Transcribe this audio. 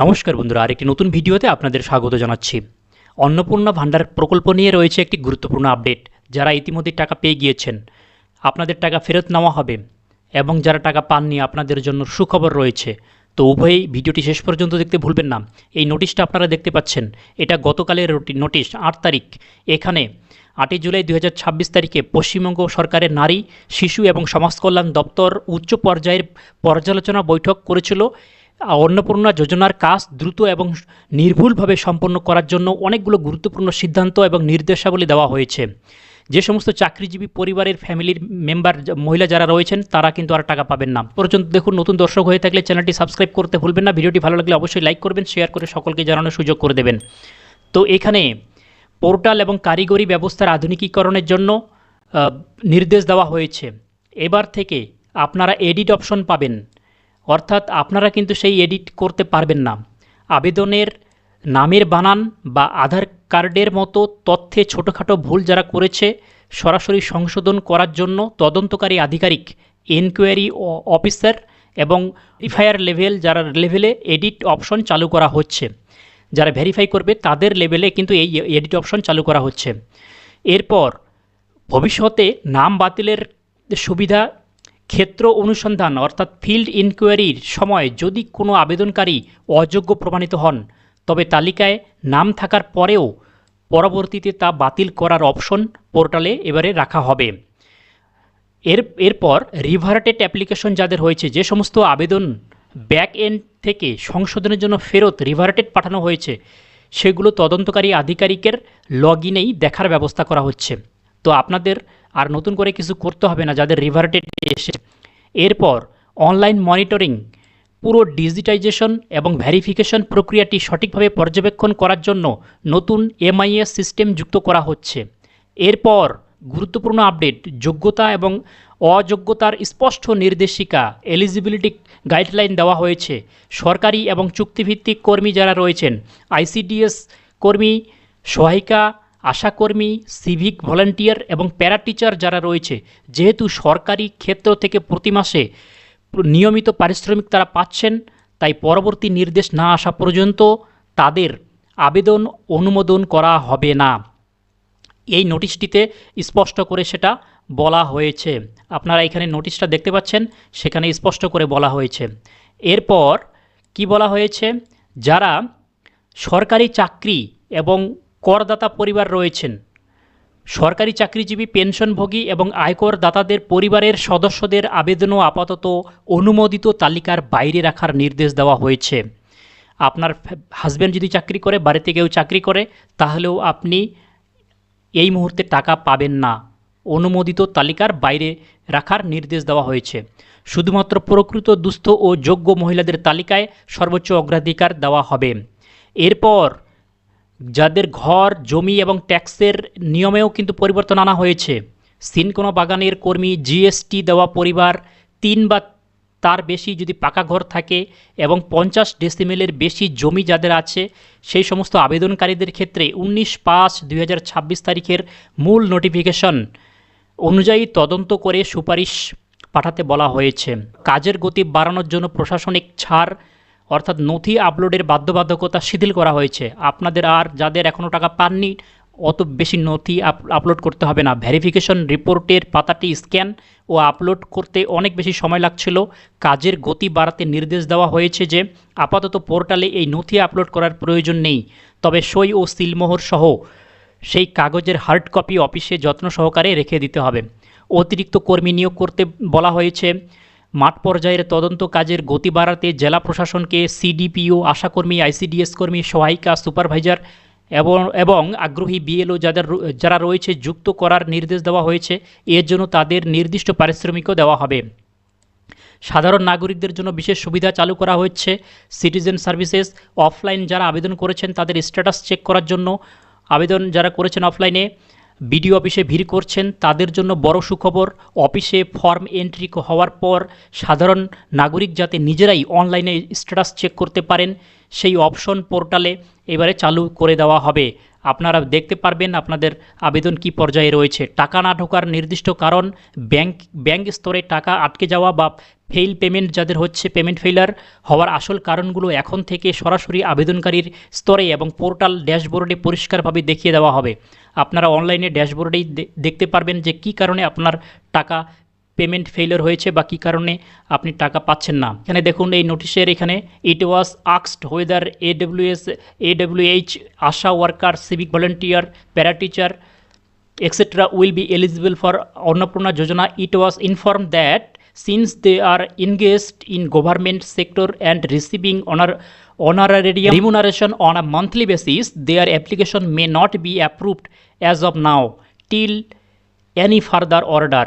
নমস্কার বন্ধুরা, আরেকটি নতুন ভিডিওতে আপনাদের স্বাগত জানাচ্ছি। অন্নপূর্ণা ভান্ডার প্রকল্প নিয়ে রয়েছে একটি গুরুত্বপূর্ণ আপডেট। যারা ইতিমধ্যে টাকা পেয়ে গিয়েছেন আপনাদের টাকা ফেরত নেওয়া হবে, এবং যারা টাকা পাননি আপনাদের জন্য সুখবর রয়েছে। তো উভয়ই ভিডিওটি শেষ পর্যন্ত দেখতে ভুলবেন না। এই নোটিশটা আপনারা দেখতে পাচ্ছেন, এটা গতকালের নোটিশ 8 তারিখ। এখানে 8 জুলাই 2026 তারিখে পশ্চিমবঙ্গ সরকারের নারী, শিশু এবং সমাজ কল্যাণ দপ্তর উচ্চ পর্যায়ের পর্যালোচনা বৈঠক করেছিল। অন্নপূর্ণা যোজনার কাজ দ্রুত এবং নির্ভুলভাবে সম্পন্ন করার জন্য অনেকগুলো গুরুত্বপূর্ণ সিদ্ধান্ত এবং নির্দেশাবলী দেওয়া হয়েছে। যে সমস্ত চাকরিজীবী পরিবারের ফ্যামিলির মেম্বার মহিলা যারা রয়েছেন তারা কিন্তু আর টাকা পাবেন না। পর্যন্ত দেখুন, নতুন দর্শক হয়ে থাকলে চ্যানেলটি সাবস্ক্রাইব করতে ভুলবেন না। ভিডিওটি ভালো লাগলে অবশ্যই লাইক করবেন, শেয়ার করে সকলকে জানানোর সুযোগ করে দেবেন। তো এখানে পোর্টাল এবং কারিগরি ব্যবস্থার আধুনিকীকরণের জন্য নির্দেশ দেওয়া হয়েছে। এবার থেকে আপনারা এডিট অপশন পাবেন, অর্থাৎ আপনারা কিন্তু সেই এডিট করতে পারবেন না। আবেদনের নামের বানান বা আধার কার্ডের মতো তথ্যে ছোটোখাটো ভুল যারা করেছে সরাসরি সংশোধন করার জন্য তদন্তকারী আধিকারিক, এনকোয়ারি অফিসার এবং ভেরিফায়ার লেভেলে এডিট অপশন চালু করা হচ্ছে। যারা ভেরিফাই করবে তাদের লেভেলে কিন্তু এই এডিট অপশন চালু করা হচ্ছে। এরপর ভবিষ্যতে নাম বাতিলের সুবিধা, ক্ষেত্র অনুসন্ধান অর্থাৎ ফিল্ড ইনকোয়ারির সময় যদি কোনো আবেদনকারী অযোগ্য প্রমাণিত হন, তবে তালিকায় নাম থাকার পরেও পরবর্তীতে তা বাতিল করার অপশন পোর্টালে এবারে রাখা হবে। এরপর রিভার্টেড অ্যাপ্লিকেশন যাদের হয়েছে, যে সমস্ত আবেদন ব্যাক এন্ড থেকে সংশোধনের জন্য ফেরত রিভার্টেড পাঠানো হয়েছে, সেগুলো তদন্তকারী আধিকারিকের লগ ইনেই দেখার ব্যবস্থা করা হচ্ছে। তো আপনাদের আর নতুন করে কিছু করতে হবে না যাদের রিভার্টেড এসে। এরপর অনলাইন মনিটরিং, পুরো ডিজিটাইজেশন এবং ভেরিফিকেশন প্রক্রিয়াটি সঠিকভাবে পর্যবেক্ষণ করার জন্য নতুন এমআইএস সিস্টেম যুক্ত করা হচ্ছে। এরপর গুরুত্বপূর্ণ আপডেট, যোগ্যতা এবং অযোগ্যতার স্পষ্ট নির্দেশিকা, এলিজিবিলিটি গাইডলাইন দেওয়া হয়েছে। সরকারি এবং চুক্তিভিত্তিক কর্মী যারা রয়েছেন, আইসিডিএস কর্মী, সহায়িকা, আশাকর্মী, সিভিক ভলান্টিয়ার এবং প্যারা টিচার যারা রয়েছে, যেহেতু সরকারি ক্ষেত্র থেকে প্রতি মাসে নিয়মিত পারিশ্রমিক তারা পাচ্ছেন, তাই পরবর্তী নির্দেশ না আসা পর্যন্ত তাদের আবেদন অনুমোদন করা হবে না। এই নোটিশটিতে স্পষ্ট করে সেটা বলা হয়েছে। আপনারা এখানে নোটিশটা দেখতে পাচ্ছেন, সেখানে স্পষ্ট করে বলা হয়েছে। এরপর কি বলা হয়েছে, যারা সরকারি চাকরি এবং করদাতা পরিবার রয়েছেন, সরকারি চাকরিজীবী, পেনশনভোগী এবং আয়কর দাতাদের পরিবারের সদস্যদের আবেদনও আপাতত অনুমোদিত তালিকার বাইরে রাখার নির্দেশ দেওয়া হয়েছে। আপনার হাজব্যান্ড যদি চাকরি করে, বাড়িতে কেউ চাকরি করে, তাহলেও আপনি এই মুহূর্তে টাকা পাবেন না। অনুমোদিত তালিকার বাইরে রাখার নির্দেশ দেওয়া হয়েছে। শুধুমাত্র প্রকৃত দুস্থ ও যোগ্য মহিলাদের তালিকায় সর্বোচ্চ অগ্রাধিকার দেওয়া হবে। এরপর যাদের ঘর, জমি এবং ট্যাক্সের নিয়মেও কিন্তু পরিবর্তন আনা হয়েছে। সিনকোনা বাগানের কর্মী, জিএসটি দেওয়া পরিবার, 3 বা তার বেশি যদি পাকা ঘর থাকে এবং 50 ডেসিমেলের বেশি জমি যাদের আছে, সেই সমস্ত আবেদনকারীদের ক্ষেত্রে 19/5/2026 তারিখের মূল নোটিফিকেশন অনুযায়ী তদন্ত করে সুপারিশ পাঠাতে বলা হয়েছে। কাজের গতি বাড়ানোর জন্য প্রশাসনিক ছাড় অর্থাৎ নথি আপলোডের বাধ্যবাধকতা শিথিল করা হয়েছে। আপনাদের আর যাদের এখনও টাকা পাননি অত বেশি নথি আপলোড করতে হবে না। ভেরিফিকেশন রিপোর্টের পাতাটি স্ক্যান ও আপলোড করতে অনেক বেশি সময় লাগছিল। কাজের গতি বাড়াতে নির্দেশ দেওয়া হয়েছে যে আপাতত পোর্টালে এই নথি আপলোড করার প্রয়োজন নেই, তবে সই ও সিলমোহর সহ সেই কাগজের হার্ড কপি অফিসে যত্ন সহকারে রেখে দিতে হবে। অতিরিক্ত কর্মী নিয়োগ করতে বলা হয়েছে। মাঠ পর্যায়ের তদন্ত কাজের গতি বাড়াতে জেলা প্রশাসনকে সিডিপিও, আশাকর্মী, আইসিডিএস কর্মী, সহায়িকা, সুপারভাইজার এবং আগ্রহী বিএলও যারা রয়েছে যুক্ত করার নির্দেশ দেওয়া হয়েছে। এর জন্য তাদের নির্দিষ্ট পারিশ্রমিকও দেওয়া হবে। সাধারণ নাগরিকদের জন্য বিশেষ সুবিধা চালু করা হচ্ছে। সিটিজেন সার্ভিসেস, অফলাইন যারা আবেদন করেছেন তাদের স্ট্যাটাস চেক করার জন্য, আবেদন যারা করেছেন অফলাইনে বিডিও অফিসে ভিড় করছেন, তাদের জন্য বড় সুখবর। অফিসে ফর্ম এন্ট্রি হওয়ার পর সাধারণ নাগরিক যাতে নিজেরাই অনলাইনে স্ট্যাটাস চেক করতে পারেন, সেই অপশন পোর্টালে এবারে চালু করে দেওয়া হবে। আপনারা দেখতে পারবেন আপনাদের আবেদন কি পর্যায়ে রয়েছে। টাকা না ঢোকার নির্দিষ্ট কারণ, ব্যাংক স্তরে টাকা আটকে যাওয়া বা ফেইল পেমেন্ট যাদের হচ্ছে, পেমেন্ট ফেইলার হওয়ার আসল কারণগুলো এখন থেকে সরাসরি আবেদনকারীর স্তরে এবং পোর্টাল ড্যাশবোর্ডে পরিষ্কারভাবে দেখিয়ে দেওয়া হবে। আপনারা অনলাইনে ড্যাশবোর্ডেই দেখতে পারবেন যে কী কারণে আপনার টাকা পেমেন্ট ফেইলার হয়েছে বা কী কারণে আপনি টাকা পাচ্ছেন না। এখানে দেখুন এই নোটিশের এখানে it was asked whether AWH, ASHA worker, civic volunteer, para teacher, etc. will be eligible for Annapurna Yojana. It was informed that since they are engaged in government sector and receiving honorarium remuneration on a monthly basis, their application may not be approved as of now till any further order.